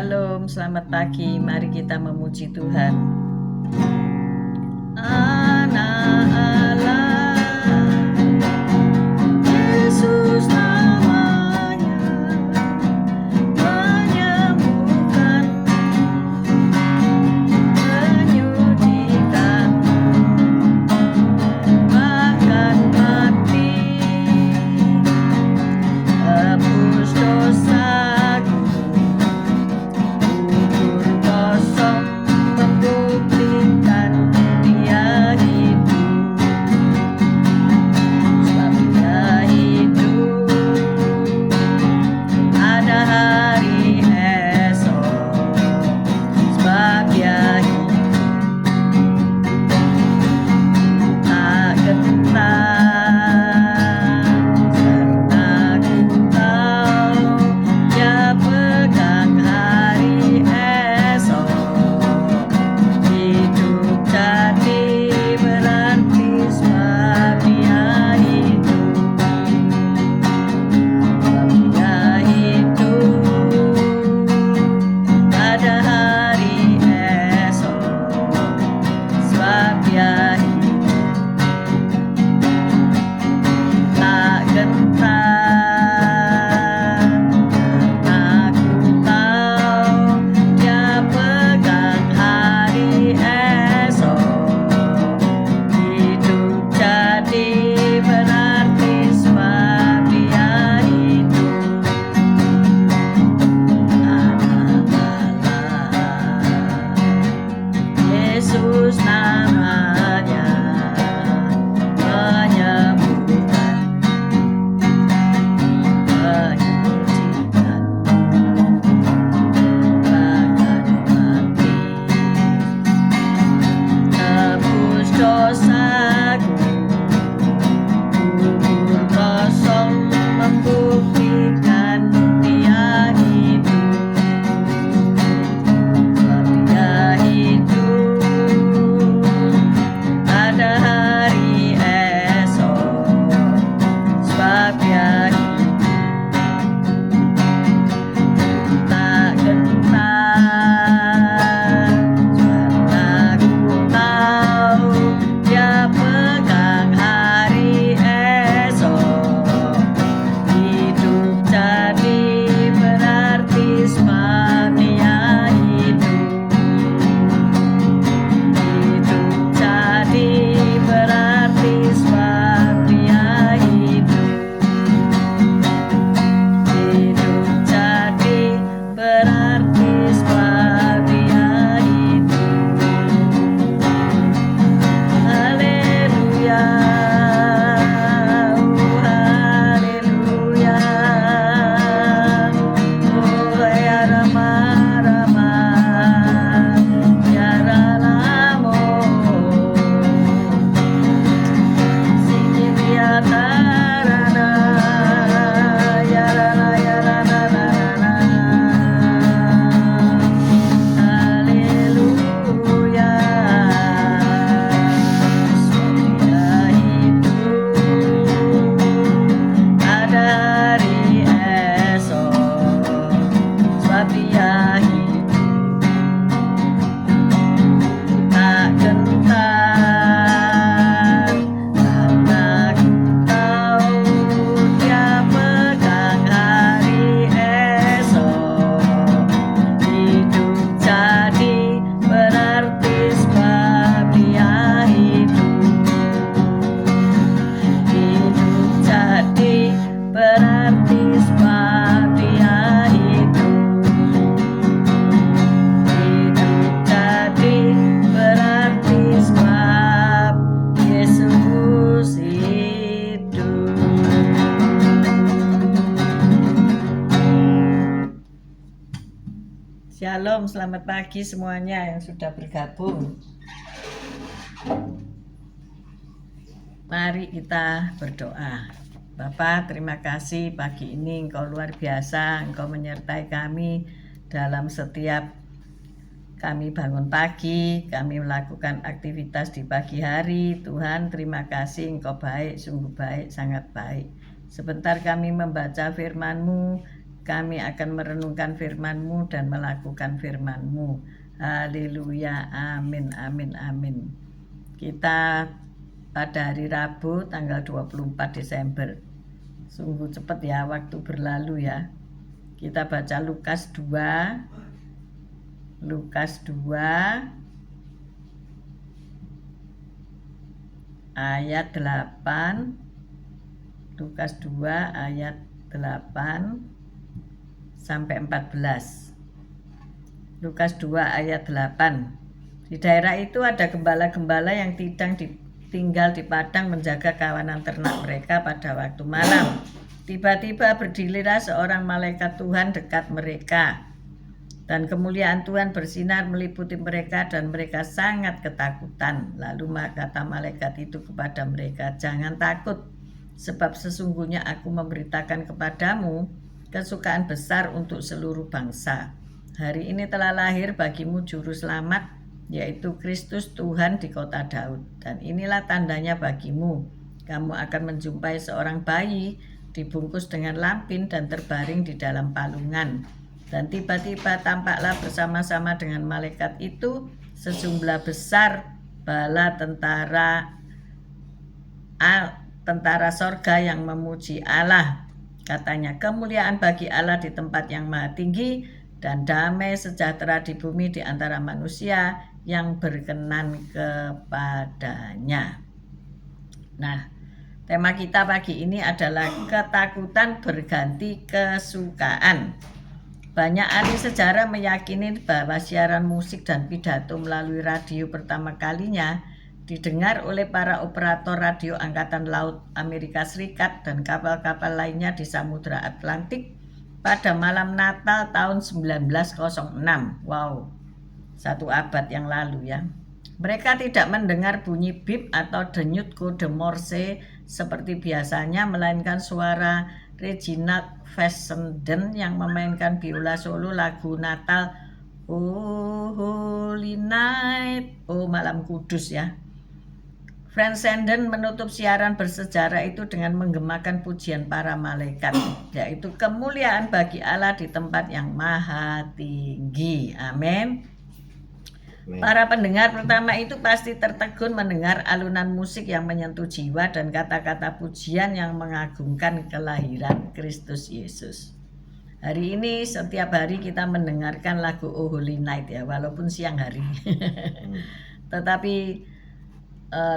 Shalom, selamat pagi. Mari kita memuji Tuhan. Anak Allah, Yesus namanya, menyembuhkan, menyucikan, bahkan mati, hapus dosaku. Kubur kosong membuktikan Dia hidup. Sebab Dia hidup, ada hari esok. Sebab Dia hidup, tak gentar, karena ku tahu Dia pegang hari esok. Hidup jadi berarti sebab Dia hidup. Sebab Dia hidup, ada hari esok. Sebab Dia hidup, tak gentar, karena ku tahu Dia pegang hari esok. Hidup jadi berarti sebab Dia hidup. Anak Allah, Yesus namanya, menyembuhkan, menyucikan, bahkan mati, tebus dosaku. Kubur kosong membuktikan Dia hidup. Sebab Dia hidup, ada hari esok. Sebab Dia hidup, tak gentar, karena ku tahu Dia pegang hari esok. Hidup jadi berarti sebab Dia hidup. Hidup jadi berarti sebab Dia hidup. Hidup jadi berarti sebab Dia hidup. Haleluya, haleluya. Oh ya Rama, Rama, ya Ralamo, Sini Tarana, ya Rana, ya Rana, Rana. Haleluya, sebab Dia hidup, ada hari esok. Sebab Dia hidup, tak gentar, karena ku tahu Dia pegang hari esok. Hidup jadi berarti sebab Dia hidup. Hidup jadi berarti sebab Dia hidup. Hidup jadi berarti sebab Yesus hidup. Shalom, selamat pagi semuanya yang sudah bergabung. Mari kita berdoa. Bapa, terima kasih pagi ini Engkau luar biasa. Engkau menyertai kami dalam setiap kami bangun pagi, kami melakukan aktivitas di pagi hari. Tuhan, terima kasih Engkau baik, sungguh baik, sangat baik. Sebentar kami membaca firman-Mu, kami akan merenungkan firman-Mu dan melakukan firman-Mu. Haleluya, amin, amin, amin. Kita pada hari Rabu tanggal 24 Desember. Sungguh cepat ya waktu berlalu ya. Kita baca Lukas 2 ayat 8. Lukas 2 ayat 8 sampai 14. Lukas 2 ayat 8. Di daerah itu ada gembala-gembala yang tinggal di padang menjaga kawanan ternak mereka pada waktu malam. Tiba-tiba berdirilah seorang malaikat Tuhan dekat mereka, dan kemuliaan Tuhan bersinar meliputi mereka dan mereka sangat ketakutan. Lalu kata malaikat itu kepada mereka, "Jangan takut, sebab sesungguhnya aku memberitakan kepadamu kesukaan besar untuk seluruh bangsa. Hari ini telah lahir bagimu juru selamat, yaitu Kristus Tuhan di kota Daud. Dan inilah tandanya bagimu, kamu akan menjumpai seorang bayi dibungkus dengan lampin dan terbaring di dalam palungan. Dan tiba-tiba tampaklah bersama-sama dengan malaikat itu sejumlah besar bala tentara sorga yang memuji Allah. Katanya, kemuliaan bagi Allah di tempat yang maha tinggi, dan damai sejahtera di bumi di antara manusia yang berkenan kepadanya." Nah, tema kita pagi ini adalah ketakutan berganti kesukaan. Banyak ahli sejarah meyakini bahwa siaran musik dan pidato melalui radio pertama kalinya didengar oleh para operator radio Angkatan Laut Amerika Serikat dan kapal-kapal lainnya di Samudra Atlantik pada malam Natal tahun 1906. Wow, 1 abad yang lalu ya. Mereka tidak mendengar bunyi bip atau denyut kode Morse seperti biasanya, melainkan suara Reginald Fessenden yang memainkan biola solo lagu Natal, "Oh Holy Night", "Oh Malam Kudus" ya. Fessenden menutup siaran bersejarah itu dengan menggemakan pujian para malaikat, yaitu kemuliaan bagi Allah di tempat yang maha tinggi. Amin. Para pendengar pertama itu pasti tertegun mendengar alunan musik yang menyentuh jiwa dan kata-kata pujian yang mengagungkan kelahiran Kristus Yesus. Hari ini setiap hari kita mendengarkan lagu "Oh Holy Night" ya, walaupun siang hari. Tetapi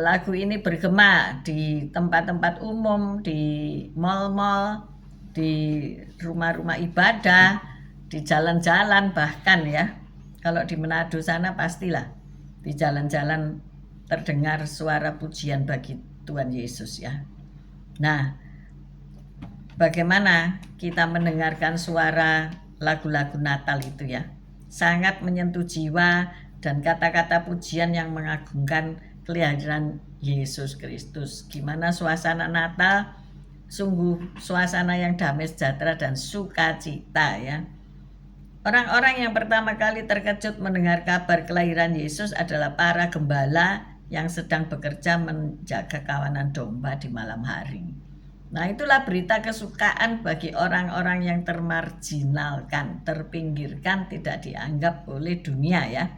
lagu ini bergema di tempat-tempat umum, di mal-mal, di rumah-rumah ibadah, di jalan-jalan bahkan ya. Kalau di Manado sana pastilah di jalan-jalan terdengar suara pujian bagi Tuhan Yesus ya. Nah, bagaimana kita mendengarkan suara lagu-lagu Natal itu ya? Sangat menyentuh jiwa dan kata-kata pujian yang mengagungkan kelahiran Yesus Kristus. Gimana suasana Natal? Sungguh suasana yang damai sejahtera dan sukacita ya. Orang-orang yang pertama kali terkejut mendengar kabar kelahiran Yesus adalah para gembala yang sedang bekerja menjaga kawanan domba di malam hari. Nah, itulah berita kesukaan bagi orang-orang yang termarginalkan, terpinggirkan, tidak dianggap oleh dunia ya.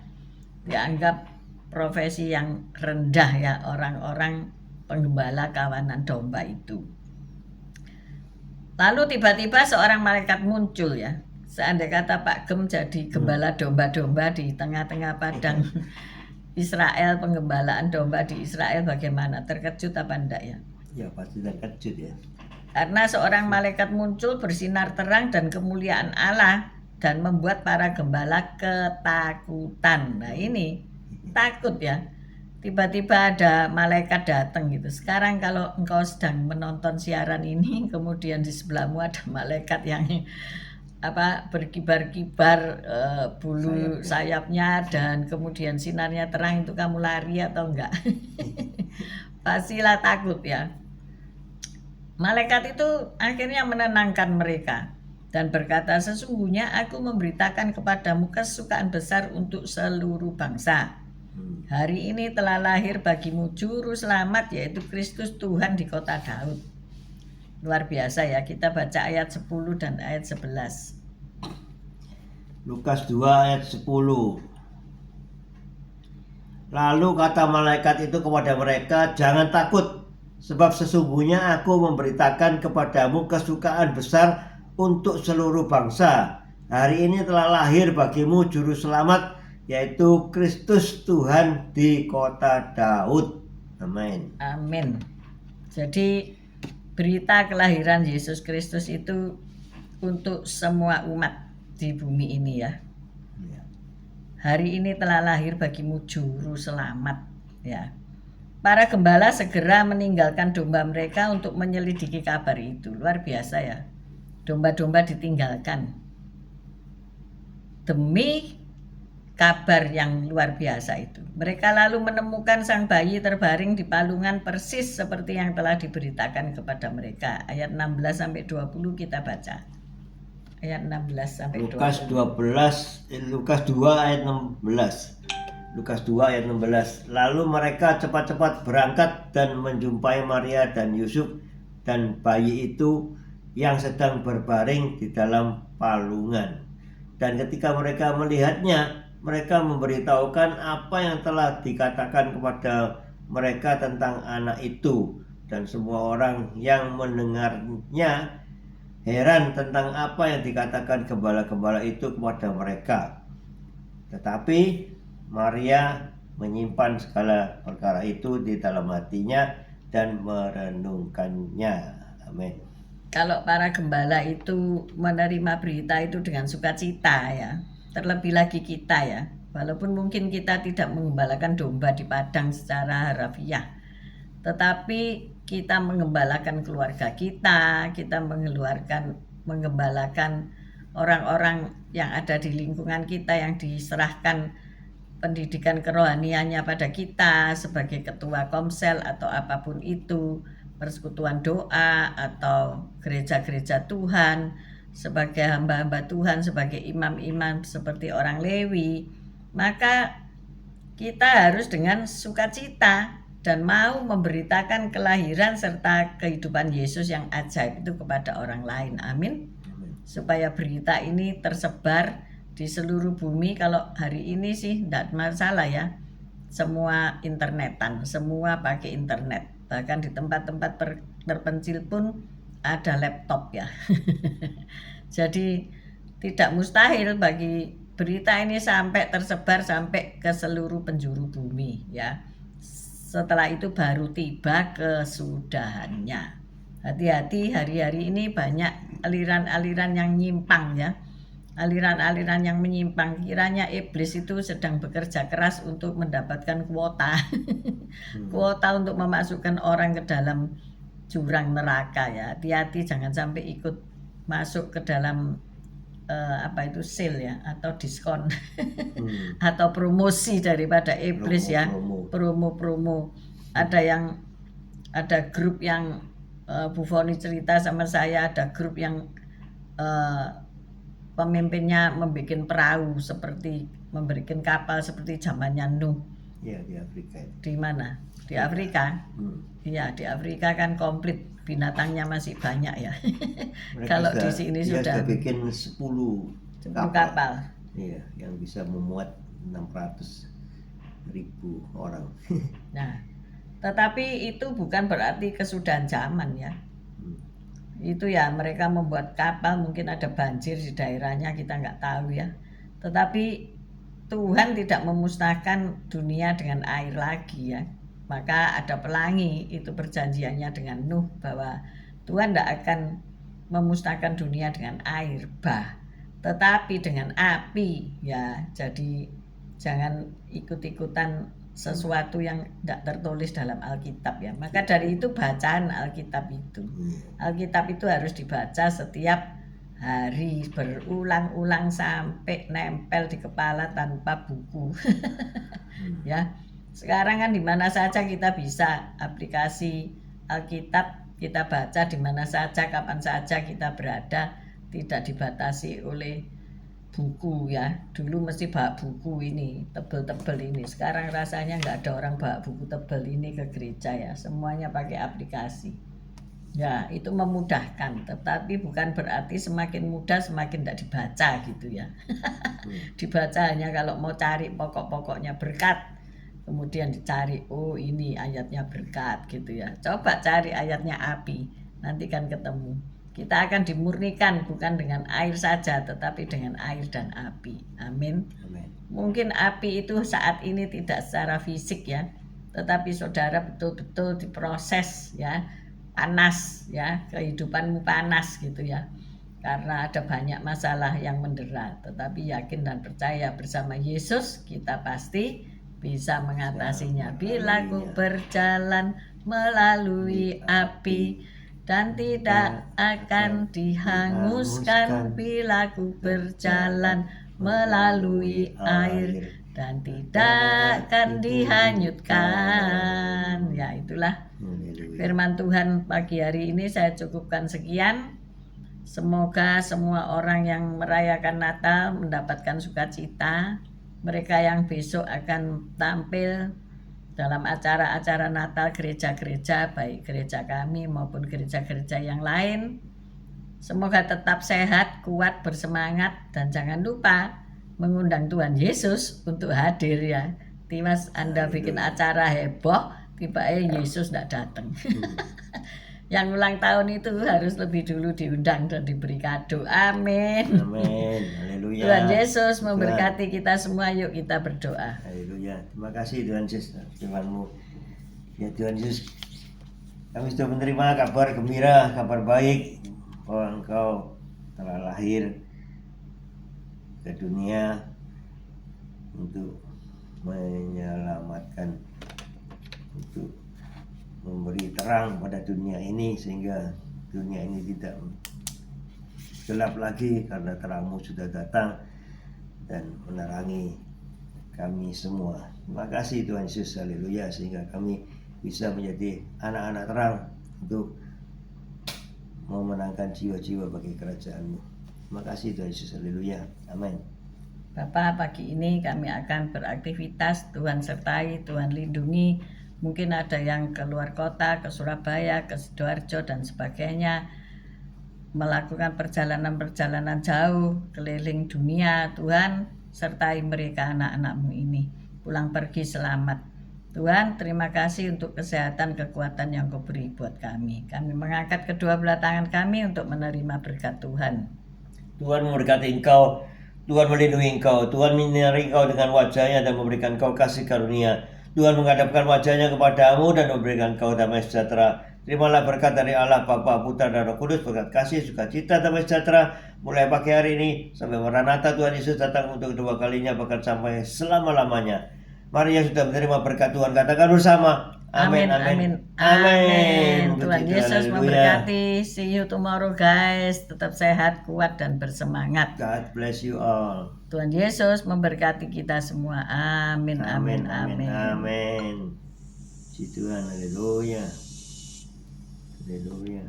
Dianggap profesi yang rendah ya, orang-orang penggembala kawanan domba itu. Lalu tiba-tiba seorang malaikat muncul ya. Seandainya kata Pak Gem jadi gembala domba-domba di tengah-tengah padang Israel, penggembalaan domba di Israel, bagaimana? Terkejut apa enggak ya? Ya pasti terkejut ya. Karena seorang malaikat muncul bersinar terang dan kemuliaan Allah dan membuat para gembala ketakutan. Nah ini takut ya. Tiba-tiba ada malaikat datang gitu. Sekarang kalau engkau sedang menonton siaran ini, kemudian di sebelahmu ada malaikat yang berkibar-kibar bulu sayapnya dan kemudian sinarnya terang, itu kamu lari atau enggak? Pastilah takut ya. Malaikat itu akhirnya menenangkan mereka dan berkata, "Sesungguhnya aku memberitakan kepadamu kesukaan besar untuk seluruh bangsa. Hari ini telah lahir bagimu juru selamat, yaitu Kristus Tuhan di kota Daud. luar biasa ya. Kita baca ayat 10 dan ayat 11. Lukas 2 ayat 10. Lalu kata malaikat itu kepada mereka, jangan takut, sebab sesungguhnya aku memberitakan kepadamu kesukaan besar untuk seluruh bangsa. Hari ini telah lahir bagimu juru selamat, yaitu Kristus Tuhan di kota Daud. Amin. Amin. Jadi berita kelahiran Yesus Kristus itu untuk semua umat di bumi ini ya. Ya. Hari ini telah lahir bagimu juru selamat ya. Para gembala segera meninggalkan domba mereka untuk menyelidiki kabar itu. Luar biasa ya. Domba-domba ditinggalkan demi kabar yang luar biasa itu. Mereka lalu menemukan sang bayi terbaring di palungan persis seperti yang telah diberitakan kepada mereka. Ayat 16 sampai 20 kita baca. Ayat 16 sampai 20. Lukas 2 ayat 16. Lukas 2 ayat 16. Lalu mereka cepat-cepat berangkat dan menjumpai Maria dan Yusuf dan bayi itu yang sedang berbaring di dalam palungan. Dan ketika mereka melihatnya, mereka memberitahukan apa yang telah dikatakan kepada mereka tentang anak itu. Dan semua orang yang mendengarnya heran tentang apa yang dikatakan gembala-gembala itu kepada mereka. Tetapi Maria menyimpan segala perkara itu di dalam hatinya dan merenungkannya. Amin. Kalau para gembala itu menerima berita itu dengan sukacita ya. Terlebih lagi kita ya. Walaupun mungkin kita tidak mengembalakan domba di padang secara harafiah, tetapi kita mengembalakan keluarga kita menggembalakan orang-orang yang ada di lingkungan kita yang diserahkan pendidikan kerohaniannya pada kita sebagai ketua komsel atau apapun itu, persekutuan doa atau gereja-gereja Tuhan, sebagai hamba-hamba Tuhan, sebagai imam-imam seperti orang Lewi, maka kita harus dengan sukacita dan mau memberitakan kelahiran serta kehidupan Yesus yang ajaib itu kepada orang lain. Amin. Supaya berita ini tersebar di seluruh bumi. Kalau hari ini sih tidak masalah ya. Semua internetan, semua pakai internet. Bahkan di tempat-tempat terpencil pun ada laptop ya. Jadi tidak mustahil bagi berita ini sampai tersebar sampai ke seluruh penjuru bumi ya. Setelah itu baru tiba kesudahannya. Hati-hati, hari-hari ini banyak aliran-aliran yang nyimpang ya. Aliran-aliran yang menyimpang, kiranya iblis itu sedang bekerja keras untuk mendapatkan kuota. Kuota untuk memasukkan orang ke dalam jurang neraka ya. Hati-hati, jangan sampai ikut masuk ke dalam sale ya, atau diskon atau promosi daripada iblis ya. Promo. Ada grup yang Bu Foni cerita sama saya, ada grup yang pemimpinnya membuat perahu seperti memberikan kapal seperti zamannya Nuh. Ya, di Afrika. Di mana? Di Afrika. Iya, di Afrika kan komplit, binatangnya masih banyak ya. Kalau di sini sudah bikin 10 kapal. Iya, yang bisa memuat 600.000 orang. Nah, tetapi itu bukan berarti kesudahan zaman ya. Itu ya, mereka membuat kapal, mungkin ada banjir di daerahnya, kita nggak tahu ya. Tetapi Tuhan tidak memusnahkan dunia dengan air lagi ya. Maka ada pelangi, itu perjanjiannya dengan Nuh bahwa Tuhan tidak akan memusnahkan dunia dengan air bah, tetapi dengan api ya. Jadi jangan ikut-ikutan sesuatu yang tidak tertulis dalam Alkitab ya. Maka dari itu bacaan Alkitab itu. Alkitab itu harus dibaca setiap hari berulang-ulang sampai nempel di kepala tanpa buku. Ya. Sekarang kan di mana saja kita bisa aplikasi Alkitab, kita baca di mana saja, kapan saja kita berada, tidak dibatasi oleh buku ya. Dulu mesti bawa buku ini tebel-tebel ini, sekarang rasanya nggak ada orang bawa buku tebel ini ke gereja ya, semuanya pakai aplikasi Ya, itu memudahkan, tetapi bukan berarti semakin mudah semakin tidak dibaca gitu ya. Dibaca hanya kalau mau cari pokok-pokoknya berkat, kemudian dicari, oh ini ayatnya berkat gitu ya. Coba cari ayatnya api, nanti kan ketemu. Kita akan dimurnikan bukan dengan air saja, tetapi dengan air dan api. Amin. Amin. Mungkin api itu saat ini tidak secara fisik ya, tetapi saudara betul-betul diproses ya, panas ya, kehidupanmu panas gitu ya, karena ada banyak masalah yang mendera, tetapi yakin dan percaya bersama Yesus kita pasti bisa mengatasinya. Bila ku berjalan melalui api dan tidak akan dihanguskan, bila ku berjalan melalui air dan tidak akan dihanyutkan. Ya, itulah firman Tuhan pagi hari ini. Saya cukupkan sekian. Semoga semua orang yang merayakan Natal mendapatkan sukacita. Mereka yang besok akan tampil dalam acara-acara Natal gereja-gereja, baik gereja kami maupun gereja-gereja yang lain, semoga tetap sehat, kuat, bersemangat, dan jangan lupa mengundang Tuhan Yesus untuk hadir ya. Timas Anda bikin acara heboh, tiba-tiba Yesus tidak datang. Yang ulang tahun itu harus lebih dulu diundang dan diberi kado. Amin. Amin. Haleluya. Tuhan Yesus memberkati kita semua. Yuk kita berdoa. Haleluya. Terima kasih Tuhan Yesus firman-Mu. Ya Tuhan Yesus, kami sudah menerima kabar gembira, kabar baik bahwa Engkau telah lahir ke dunia untuk menyelamatkan, untuk memberi terang pada dunia ini sehingga dunia ini tidak gelap lagi karena terang-Mu sudah datang dan menerangi kami semua. Terima kasih Tuhan Yesus, haleluya, sehingga kami bisa menjadi anak-anak terang untuk memenangkan jiwa-jiwa bagi kerajaan-Mu. Terima kasih Tuhan Yesus, haleluya, amin. Bapak, pagi ini kami akan beraktivitas. Tuhan sertai, Tuhan lindungi. Mungkin ada yang keluar kota, ke Surabaya, ke Sidoarjo dan sebagainya, melakukan perjalanan-perjalanan jauh keliling dunia. Tuhan sertai mereka, anak-anak-Mu ini pulang pergi selamat. Tuhan, terima kasih untuk kesehatan, kekuatan yang Kau beri buat kami. Kami mengangkat kedua belah tangan kami untuk menerima berkat Tuhan. Tuhan memberkati engkau, Tuhan melindungi engkau, Tuhan menyinari engkau dengan wajahnya dan memberikan engkau kasih karunia. Tuhan menghadapkan wajahnya kepadamu dan memberikan engkau damai sejahtera. Terimalah berkat dari Allah Bapa, Putra dan Roh Kudus, berkat kasih, sukacita, damai sejahtera mulai pagi hari ini sampai Maranatha Tuhan Yesus datang untuk kedua kalinya, bahkan sampai selama-lamanya. Mari yang sudah menerima berkat Tuhan katakan bersama. Amin, amin, amin. Tuhan Yesus memberkati. See you tomorrow guys. Tetap sehat, kuat, dan bersemangat. God bless you all. Tuhan Yesus memberkati kita semua. Amin, amin, amin. Amin. Puji Tuhan, haleluya. Haleluya.